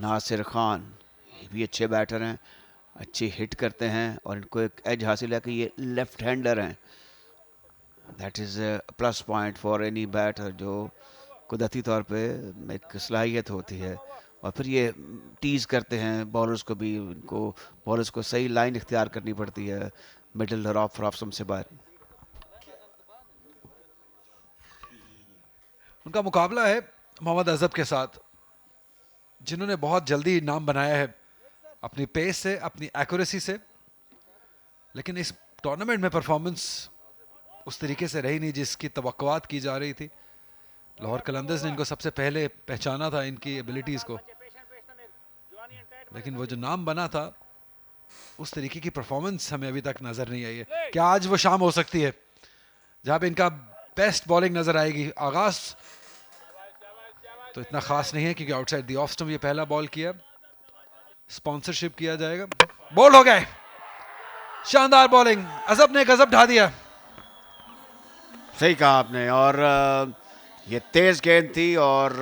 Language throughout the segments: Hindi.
नासिर खान ये भी अच्छे बैटर हैं, अच्छी हिट करते हैं और इनको एक एज हासिल है कि ये लेफ्ट हैंडर हैं। That is plus point for any batter जो कुदरती तौर पे एक सलाहियत होती है। और फिर ये टीज़ करते हैं बॉलर्स को भी, इनको बॉलर्स को सही लाइन इख्तियार करनी पड़ती है मिडल और ऑफ स्टंप से बाहर। उनका मुकाबला है मोहम्मद अजहब के साथ, जिन्होंने बहुत जल्दी नाम बनाया है अपनी पेस से, अपनी एक्यूरेसी से, लेकिन इस टूर्नामेंट में परफॉर्मेंस उस तरीके से रही नहीं जिसकी तवक्कुआत की जा रही थी। लाहौर कलंदर्स ने इनको सबसे पहले पहचाना था, इनकी एबिलिटीज़ को, लेकिन वो जो नाम बना था उस तरीके की परफॉर्मेंस हमें अभी तक नज़र नहीं आई है। क्या आज वो शाम हो सकती है जहाँ पे इनका बेस्ट बॉलिंग नज़र आएगी? आगाज तो इतना खास नहीं है क्योंकि आउटसाइड द ऑफ स्टंप ये पहला बॉल किया, स्पॉन्सरशिप किया जाएगा। बोल्ड हो गए, शानदार बॉलिंग, अजहब ने गजब ढा दिया। सही कहा आपने। और ये तेज गेंद थी और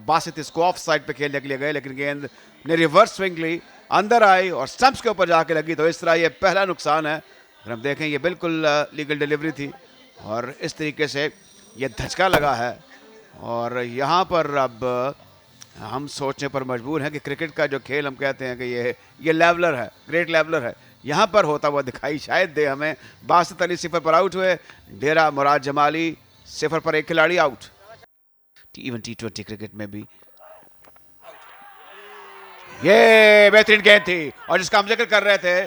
बासित इसको ऑफ साइड पे खेलने के लिए गए, लेकिन गेंद ने रिवर्स स्विंग ली, अंदर आई और स्टंप्स के ऊपर जाके लगी। तो इस तरह ये पहला नुकसान है। अगर हम देखें ये बिल्कुल लीगल डिलीवरी थी और इस तरीके से ये धचका लगा है। और यहाँ पर अब हम सोचने पर मजबूर हैं कि क्रिकेट का जो खेल हम कहते हैं कि ये लेवलर है, ग्रेट लेवलर है, यहाँ पर होता हुआ दिखाई शायद दे हमें। बासित अली 0 पर आउट हुए, डेरा मुराद जमाली 0 पर 1 खिलाड़ी आउट। इवन T20 क्रिकेट में भी ये बेहतरीन गेंद थी और जिसका हम जिक्र कर रहे थे,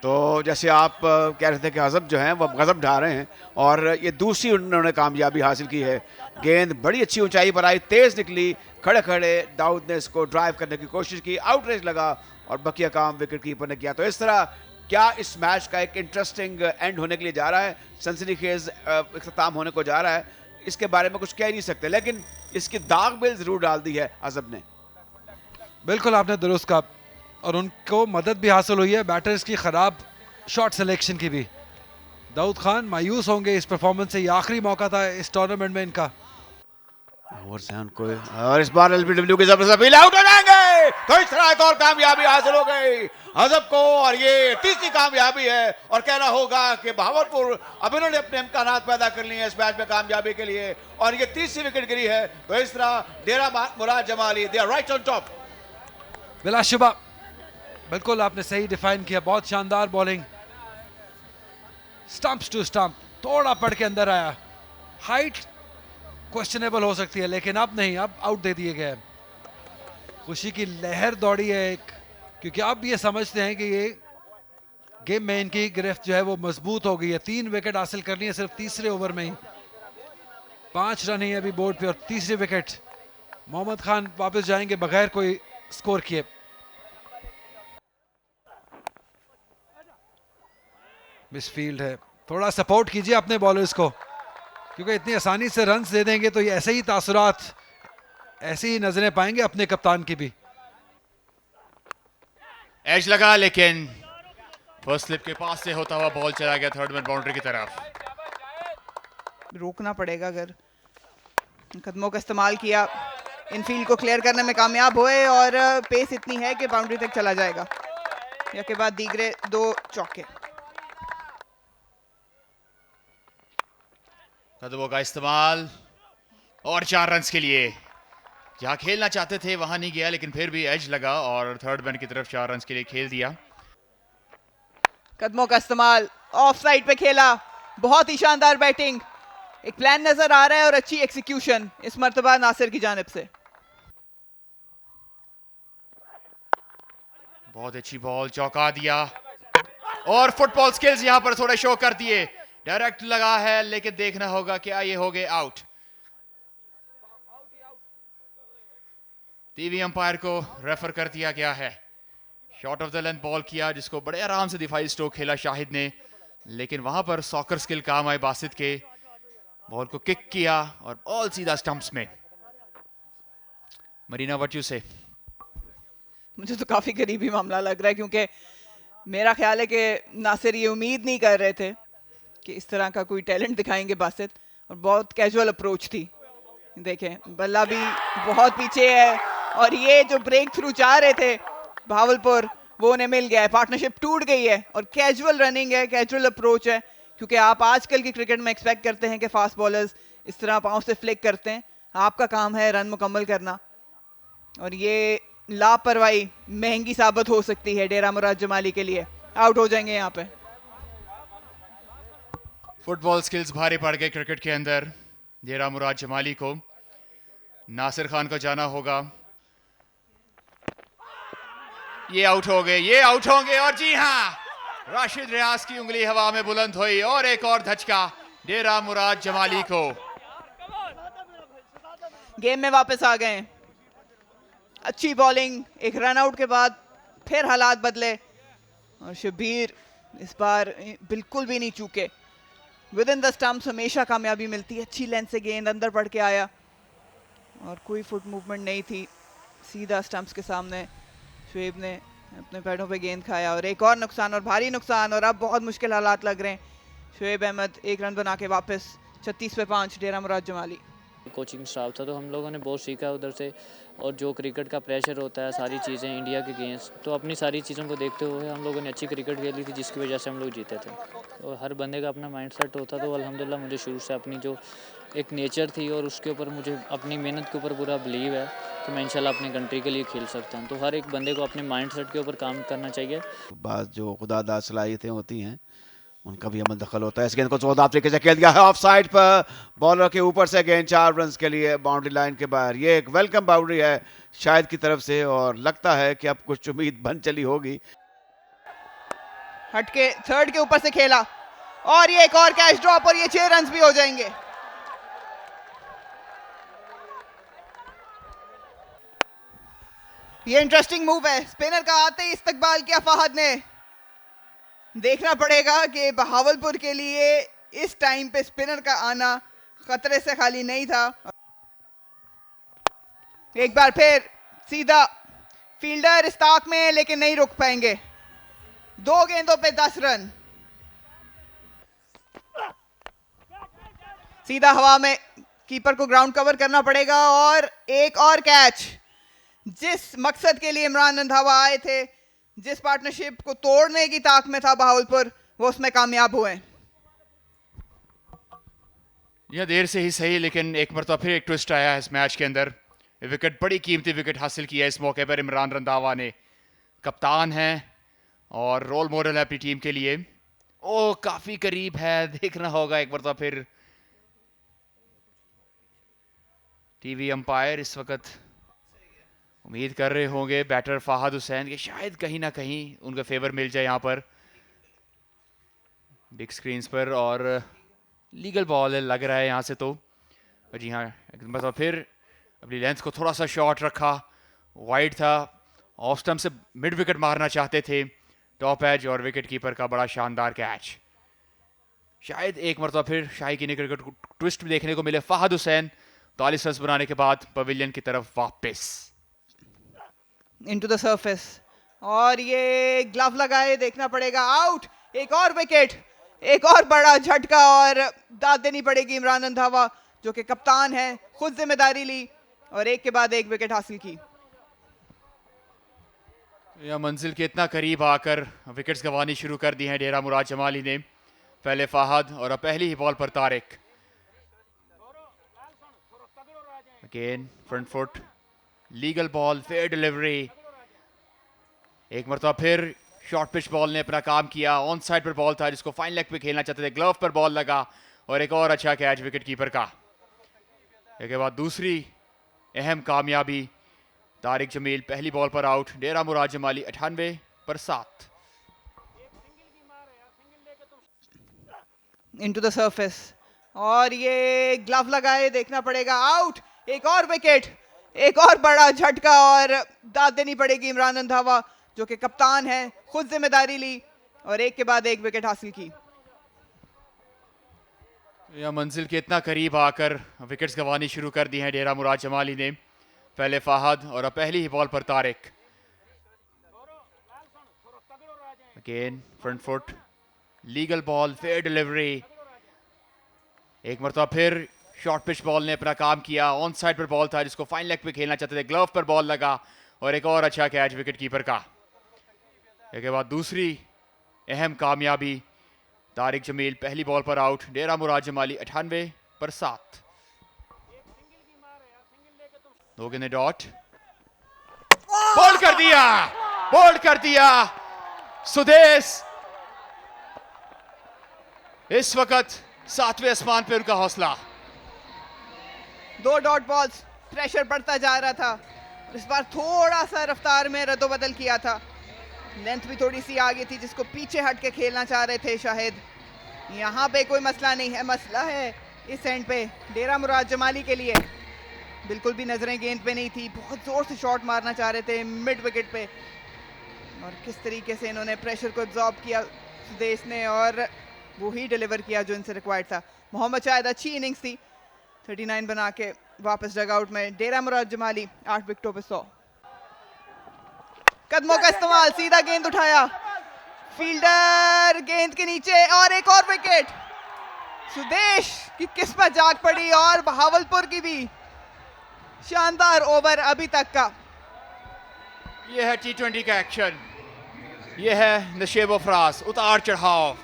तो जैसे आप कह रहे थे कि अजहब जो हैं वो गजब ढा रहे हैं और ये दूसरी उन्होंने कामयाबी हासिल की है। गेंद बड़ी अच्छी ऊंचाई पर आई, तेज निकली, खड़े खड़े दाऊद ने इसको ड्राइव करने की कोशिश की, आउटरेज लगा और बकिया काम विकेट कीपर ने किया। तो इस तरह क्या इस मैच का एक इंटरेस्टिंग एंड होने के लिए जा रहा है, सनसनीखेज इख्तिताम होने को जा रहा है, इसके बारे में कुछ कह नहीं सकते, लेकिन इसकी दाग बिल जरूर डाल दी है अजहब ने। बिल्कुल आपने दुरुस्त कहा, और उनको मदद भी हासिल हुई है बैटर्स की खराब शॉट सिलेक्शन की भी। दाऊद खान मायूस होंगे इस परफॉर्मेंस से, ये आखिरी मौका था इस टूर्नामेंट में इनका। और इस बार एलबीडब्ल्यू की जबरदस्त अपील, आउट हो जाएंगे। तो इस तरह एक और कामयाबी हासिल हो गई अजहब को और ये तीसरी कामयाबी है। और कहना होगा कि बहावलपुर अब इन्होंने अपने इम्कानात पैदा कर लिए हैं इस मैच में कामयाबी के लिए और ये तीसरी विकेट गिरी है। तो इस तरह Dera Murad Jamali they are right on top. बिलाशुबा बिल्कुल आपने सही डिफाइन किया, बहुत शानदार बॉलिंग, स्टंप्स टू स्टंप, थोड़ा पड़ के अंदर आया, हाइट क्वेश्चनेबल हो सकती है लेकिन अब नहीं, अब आउट दे दिए गए। खुशी की लहर दौड़ी है एक, क्योंकि अब ये समझते हैं कि ये गेम में इनकी गिरफ्त जो है वो मजबूत हो गई है। 3 विकेट हासिल करनी है सिर्फ तीसरे ओवर में ही, 5 रन ही अभी बोर्ड पे और तीसरी विकेट। मोहम्मद खान वापस जाएंगे बगैर कोई स्कोर किए। मिसफील्ड है, थोड़ा सपोर्ट कीजिए अपने बॉलर्स को, क्योंकि इतनी आसानी से रन्स दे देंगे तो ये ऐसे ही तासुरात, ऐसी ही नजरें पाएंगे अपने कप्तान की भी। एज लगा लेकिन फर्स्ट स्लिप के पास से होता हुआ बॉल चला गया थर्ड मैन बाउंड्री की तरफ। रोकना पड़ेगा, अगर कदमों का इस्तेमाल किया, इनफील्ड को क्लियर करने में कामयाब हुए और पेस इतनी है कि बाउंड्री तक चला जाएगा। या के बाद दीगरे 2 चौके। कदमों का इस्तेमाल और 4 रन्स के लिए, जहां खेलना चाहते थे वहां नहीं गया, लेकिन फिर भी एज लगा और थर्ड मैन की तरफ 4 रन्स के लिए खेल दिया। कदमों का इस्तेमाल, ऑफ साइड पे खेला, बहुत ही शानदार बैटिंग, एक प्लान नजर आ रहा है और अच्छी एक्सिक्यूशन इस मर्तबा नासिर की जानिब से। बहुत अच्छी बॉल, चौका दिया और फुटबॉल स्किल्स यहां पर थोड़े शो कर दिए। डायरेक्ट लगा है लेकिन देखना होगा क्या ये हो गए आउट। टीवी अंपायर को रेफर कर दिया गया है। Short of the length ball किया जिसको बड़े आराम से दिफाई स्ट्रोक खेला शाहिद ने, लेकिन वहां पर सॉकर स्किल काम आए बासित के, बॉल को किक किया और बॉल सीधा स्टंप्स में। मरीना व्हाट यू से? मुझे तो काफी करीबी मामला लग रहा है, क्योंकि मेरा ख्याल है कि नासिर ये उम्मीद नहीं कर रहे थे कि इस तरह का कोई टैलेंट दिखाएंगे बासित, और बहुत कैजुअल अप्रोच थी। देखें बल्ला भी बहुत पीछे है, और ये जो ब्रेक थ्रू चाह रहे थे भावलपुर, वो उन्हें मिल गया है। पार्टनरशिप टूट गई है और कैजुअल रनिंग है, कैजुअल अप्रोच है, क्योंकि आप आजकल की क्रिकेट में एक्सपेक्ट करते हैं कि फास्ट बॉलर्स इस तरह पांव से फ्लिक करते हैं। आपका काम है रन मुकम्मल करना, और ये लापरवाही महंगी साबित हो सकती है डेरा मुराद जमाली के लिए। आउट हो जाएंगे यहाँ पे। फुटबॉल स्किल्स भारी पड़ गए क्रिकेट के अंदर डेरा मुराद जमाली को। नासिर खान को जाना होगा। ये आउट हो गए, ये आउट होंगे, और जी हाँ, राशिद रियाज की उंगली हवा में बुलंद हुई और एक और धचका डेरा मुराद जमाली को। गेम में वापस आ गए। अच्छी बॉलिंग, एक रन आउट के बाद फिर हालात बदले, और शब्बीर इस बार बिल्कुल भी नहीं चूके। विद इन द स्टंप्स हमेशा कामयाबी मिलती है। अच्छी लेंथ से गेंद अंदर पड़ के आया और कोई फुट मूवमेंट नहीं थी, सीधा स्टंप्स के सामने शुएब ने अपने पैरों पे गेंद खाया, और एक और नुकसान, और भारी नुकसान, और अब बहुत मुश्किल हालात लग रहे हैं। शुएब अहमद एक रन बना के वापस 36 पे 5 डेरा मुराद जमाली। कोचिंग स्टाफ था तो हम लोगों ने बहुत सीखा उधर से, और जो क्रिकेट का प्रेशर होता है, सारी चीज़ें इंडिया के गेम्स, तो अपनी सारी चीज़ों को देखते हुए हम लोगों ने अच्छी क्रिकेट खेली थी, जिसकी वजह से हम लोग जीते थे। और हर बंदे का अपना माइंड सेट होता, तो अल्हम्दुलिल्लाह मुझे शुरू से अपनी जो एक नेचर थी और उसके ऊपर मुझे अपनी मेहनत के ऊपर पूरा बिलीव है, तो मैं इंशाल्लाह अपनी कंट्री के लिए खेल सकता हूँ। तो हर एक बंदे को अपने माइंड सेट के ऊपर काम करना चाहिए। बात जो खुदादाद सलाहियतें होती हैं उनका भी अमल दखल होता है। इस गेंद को जोरदार तरीके से खेल दिया है ऑफ साइड पर, बॉलर के ऊपर से गेंद 4 रन के लिए बाउंड्री लाइन के बाहर। ये एक वेलकम बाउंड्री है शायद की तरफ से, और लगता है कि अब कुछ उम्मीद बन चली होगी। हटके थर्ड के ऊपर से खेला, और ये एक और कैच ड्रॉप, और ये 6 रन भी हो जाएंगे। ये इंटरेस्टिंग मूव है। स्पिनर का आते ही इस्तकबाल किया फहद ने। देखना पड़ेगा कि बहावलपुर के लिए इस टाइम पे स्पिनर का आना खतरे से खाली नहीं था। एक बार फिर सीधा फील्डर इस्ताक में, लेकिन नहीं रुक पाएंगे। 2 गेंदों पे 10 रन। सीधा हवा में कीपर को ग्राउंड कवर करना पड़ेगा, और एक और कैच। जिस मकसद के लिए इमरान रंधावा आए थे, जिस पार्टनरशिप को तोड़ने की ताक में था बहावलपुर, वो उसमें कामयाब हुए। यह देर से ही सही, लेकिन एक मरतबा फिर एक ट्विस्ट आया है इस मैच के अंदर। विकेट, बड़ी कीमती विकेट हासिल किया इस मौके पर इमरान रंधावा ने। कप्तान हैं और रोल मॉडल है अपनी टीम के लिए। ओ, काफी करीब है, देखना होगा एक मरतबा फिर। टीवी अंपायर इस वक्त उम्मीद कर रहे होंगे बैटर फहद हुसैन कि शायद कहीं ना कहीं उनका फेवर मिल जाए यहाँ पर बिग स्क्रीन्स पर, और लीगल बॉल लग रहा है यहाँ से। तो जी हाँ, मतलब फिर अपनी लेंथ को थोड़ा सा शॉर्ट रखा, वाइड था, ऑफ स्टंप से मिड विकेट मारना चाहते थे, टॉप एज, और विकेट कीपर का बड़ा शानदार कैच। शायद एक मरतबा फिर शाही की क्रिकेट को ट्विस्ट भी देखने को मिले। फहद हुसैन 40 रन बनाने के बाद पवेलियन की तरफ वापस इनटू द सरफेस, और ये ग्लव लगाए, देखना पड़ेगा। आउट। एक और विकेट, एक और बड़ा झटका, और दाद देनी पड़ेगी इमरान रंधावा, जो कि कप्तान है, खुद जिम्मेदारी ली और एक के बाद एक विकेट हासिल की। यह मंजिल के इतना करीब आकर विकेट्स गंवानी शुरू कर दी हैं डेरा मुराद जमाली ने। पहले फहद, और अब पहली ही बॉल पर Tariq. Again front foot, legal ball, fair delivery. एक मरतबा फिर शॉर्ट पिच बॉल ने अपना काम किया। ऑन साइड पर बॉल था जिसको फाइन लेग पे खेलना चाहते थे, ग्लव पर बॉल लगा, और एक और अच्छा कैच विकेट कीपर का। इसके बाद दूसरी अहम कामयाबी, तारिक जमील पहली बॉल पर आउट। डेरा मुराद जमाली 98 पर 7। इनटू द सरफेस, और ये ग्लव लगाए, देखना पड़ेगा। आउट। एक और विकेट, एक और बड़ा झटका, और दाद देनी पड़ेगी इमरान रंधावा, जो कि कप्तान है, खुद जिम्मेदारी ली और एक के बाद एक विकेट हासिल की। यह मंजिल के इतना करीब आकर विकेट्स गंवानी शुरू कर दी हैं डेरा मुराद जमाली ने। पहले फहद, और अब पहली ही बॉल पर Tariq. Again front foot, legal ball, fair delivery. एक मरतबा फिर शॉर्ट पिच बॉल ने अपना काम किया, ऑन साइड पर बॉल था जिसको फाइन लेग पे खेलना चाहते थे, ग्लव पर बॉल लगा और एक और अच्छा कैच विकेट कीपर का। इसके बाद दूसरी अहम कामयाबी, तारिक जमील पहली बॉल पर आउट, डेरा मुराद जमाली 98 पर 7। 2 गेंदें डॉट, बोल्ड कर दिया, बोल्ड कर दिया सुदेश। इस वक्त 7वें आसमान पे उनका हौसला। 2 डॉट बॉल्स, प्रेशर बढ़ता जा रहा था। इस बार थोड़ा सा रफ्तार में रद्दोबदल किया था, लेंथ भी थोड़ी सी आगे थी जिसको पीछे हट के खेलना चाह रहे थे शाहिद। यहाँ पे कोई मसला नहीं है, मसला है इस एंड पे डेरा मुराद जमाली के लिए। बिल्कुल भी नजरें गेंद पे नहीं थी, बहुत जोर से शॉट मारना चाह रहे थे मिड विकेट पे, और किस तरीके से इन्होंने प्रेशर को एब्जॉर्ब किया सुदेश ने, और वो ही डिलीवर किया जो इनसे रिक्वायर्ड था। मोहम्मद शाहिद अच्छी इनिंग्स थी, 39 बना के वापस डगआउट में। डेरा मुराद जमाली 8 विकेटों पे 100। कदमों का इस्तेमाल, सीधा गेंद उठाया, फील्डर गेंद के नीचे, और एक और विकेट। सुदेश की किस्मत जाग पड़ी, और बहावलपुर की भी। शानदार ओवर अभी तक का। यह है T20 का एक्शन, यह है नशेब फराज, उतार चढ़ाव,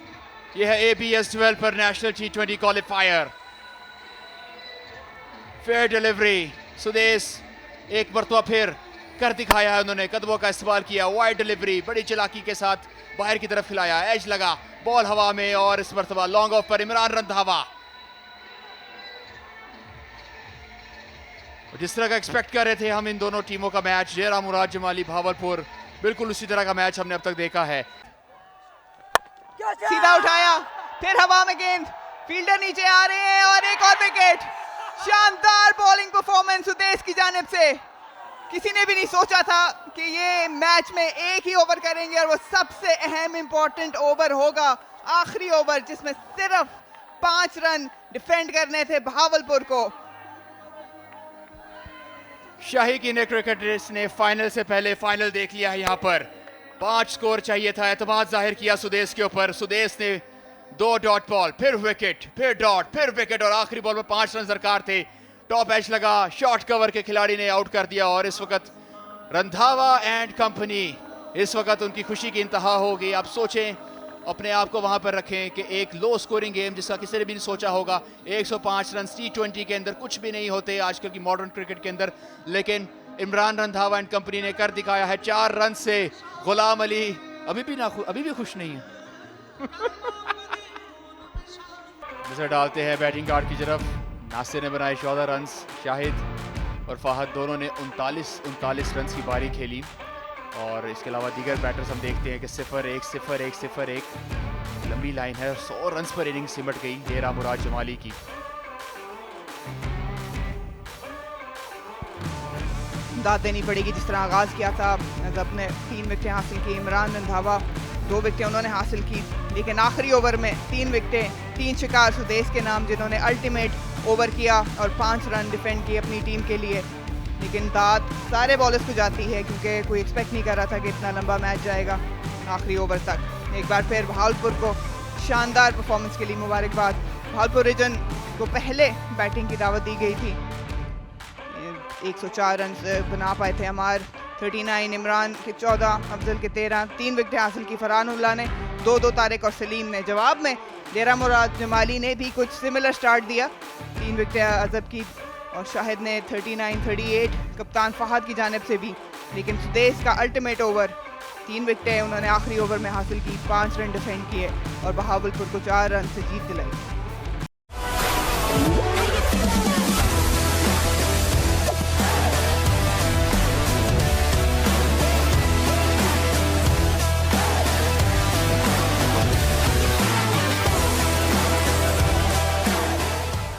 यह है ABS developer national T20 qualifier. Fair delivery, Sudesh एक मरतबा फिर कर दिखाया है उन्होंने, कदमों का इस्तेमाल किया, वाइड डिलीवरी बड़ी चालाकी के साथ बाहर की तरफ खिलाया, एज लगा, बॉल हवा में, और इस मरतबा लॉन्ग ऑफ पर इमरान रंधावा। जिस तरह का एक्सपेक्ट कर रहे थे हम इन दोनों टीमों का मैच, डेरा मुराद जमाली भावलपुर, बिल्कुल उसी तरह का मैच हमने अब तक देखा है। सीधा उठाया, फिर हवा में गेंद, फील्डर नीचे आ रहे हैं, और एक और विकेट। शानदार बॉलिंग परफॉर्मेंस सुदेश की जानिब से। किसी ने भी नहीं सोचा था कि ये मैच में एक ही ओवर करेंगे, और वो सबसे अहम इंपॉर्टेंट ओवर होगा, आखिरी ओवर, जिसमें सिर्फ 5 रन डिफेंड करने थे भावलपुर को। शाही की ने क्रिकेटर्स ने फाइनल से पहले फाइनल देख लिया है। यहाँ पर 5 स्कोर चाहिए था, एतमाद जाहिर किया सुदेश के ऊपर। सुदेश ने 2 डॉट बॉल, फिर विकेट, फिर डॉट, फिर विकेट, और आखिरी बॉल में 5 रन दरकार थे। टॉप एज लगा, शॉर्ट कवर के खिलाड़ी ने आउट कर दिया, और इस वक्त रंधावा एंड कंपनी, इस वक्त उनकी खुशी की इंतहा होगी। आप सोचें, अपने आप को वहां पर रखें कि एक लो स्कोरिंग गेम जिसका किसी ने भी नहीं सोचा होगा, 105 रन T20 के अंदर कुछ भी नहीं होते आजकल की मॉडर्न क्रिकेट के अंदर, लेकिन इमरान रंधावा एंड कंपनी ने कर दिखाया है 4 रन से। गुलाम अली अभी भी खुश नहीं है। नजर डालते हैं बैटिंग कार्ड की तरफ, नासिर ने बनाए 14 रन, शाहिद और फाहद दोनों ने 39 रन की पारी खेली, और इसके अलावा दीगर बैटर्स हम देखते हैं कि 0-1, 0-1, 0-1 लंबी लाइन है, 100 रन पर इनिंग सिमट गई डेरा मुराद जमाली की। दाद देनी पड़ेगी, जिस तरह आगाज किया था अजब ने 3 विकेटें हासिल की, इमरान रंधावा 2 विकेटें उन्होंने हासिल की, लेकिन आखिरी ओवर में 3 विकेटें, 3 शिकार सुदेश के नाम, जिन्होंने अल्टीमेट ओवर किया और 5 रन डिफेंड किए अपनी टीम के लिए। लेकिन दाद सारे बॉलर्स को जाती है, क्योंकि कोई एक्सपेक्ट नहीं कर रहा था कि इतना लंबा मैच जाएगा आखिरी ओवर तक। एक बार फिर भावलपुर को शानदार परफॉर्मेंस के लिए मुबारकबाद। भावलपुर रीजन को पहले बैटिंग की दावत दी गई थी, 104 रन बना पाए थे अमार, 39, इमरान के 14, अफजल के 13, 3 विकेटें हासिल की फरहानुल्लाह ने, 2 तारिक और सलीम ने। जवाब में डेरा मुराद जमाली ने भी कुछ सिमिलर स्टार्ट दिया, 3 विकेटें अजब की, और शाहिद ने 39, 38 कप्तान फहद की जानिब से भी। लेकिन सुदेश का अल्टीमेट ओवर, 3 विकेटें उन्होंने आखिरी ओवर में हासिल की, 5 रन डिफेंड किए, और बहावलपुर को 4 रन से जीत दिलाई।